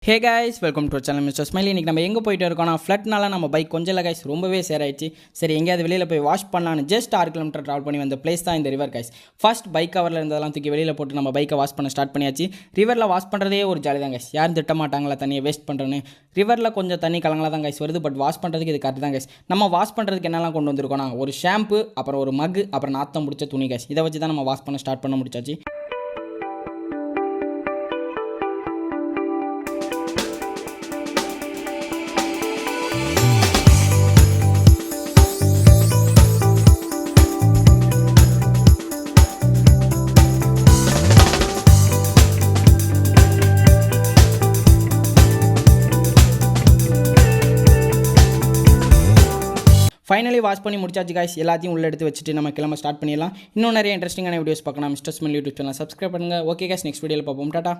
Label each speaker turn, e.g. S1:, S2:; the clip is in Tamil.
S1: Hey guys welcome to channel mister smiley. இன்றைக்கி நம்ம எங்கே போயிட்டு இருக்கோம்னா ஃப்ளட்னால நம்ம பைக் கொஞ்சம் இல்லை கைஸ் ரொம்பவே சேர் ஆயிடுச்சு. சரி எங்கேயாவது வெளியில் போய் வாஷ் பண்ணலான்னு ஜஸ்ட் 6 கிலோமீட்டர் ட்ராவல் பண்ணி வந்த பிளேஸ் தான் இந்த ரிவர் கைஸ். ஃபர்ஸ்ட் பைக் கவரில் இருந்ததெல்லாம் தூக்கி வெளியில் போட்டு நம்ம பைக்கை வாஷ் பண்ண ஸ்டார்ட் பண்ணியாச்சு. ரிவரில் வாஷ் பண்ணுறதே ஒரு ஜாலி தான் கைஸ். யாரும் திட்ட மாட்டாங்களா தண்ணியை வேஸ்ட் பண்ணுறேன்னு. ரிவரில் கொஞ்சம் தண்ணி கலங்களாக தான் கைஸ் வருது, பட் வாஷ் பண்ணுறதுக்கு இது கரெக்ட் தான் கைஸ். நம்ம வாஷ் பண்ணுறதுக்கு என்னெல்லாம் கொண்டு வந்திருக்கோம்னா ஒரு ஷாம்பு, அப்புறம் ஒரு மக், அப்புறம் நாத்தம் பிடிச்ச துணி கைஸ். இதை வச்சு தான் நம்ம வாஷ் பண்ண ஸ்டார்ட் பண்ண முடிச்சாச்சு. ஃபைனலி வாஷ் பண்ணி முடிச்சாச்சு காய்ஸ். எல்லாத்தையும் உள்ள எடுத்து வச்சுட்டு நம்ம கிளம்ப ஸ்டார்ட் பண்ணிடலாம். இன்னும் நிறைய இன்ட்ரெஸ்டிங்கான வீடியோஸ் பார்க்கலாம். Mister smiley YouTube channel subscribe பண்ணுங்கள். ஓகே காய்ஸ், நெக்ஸ்ட் வீடியோவில் பார்ப்போம். டாடா.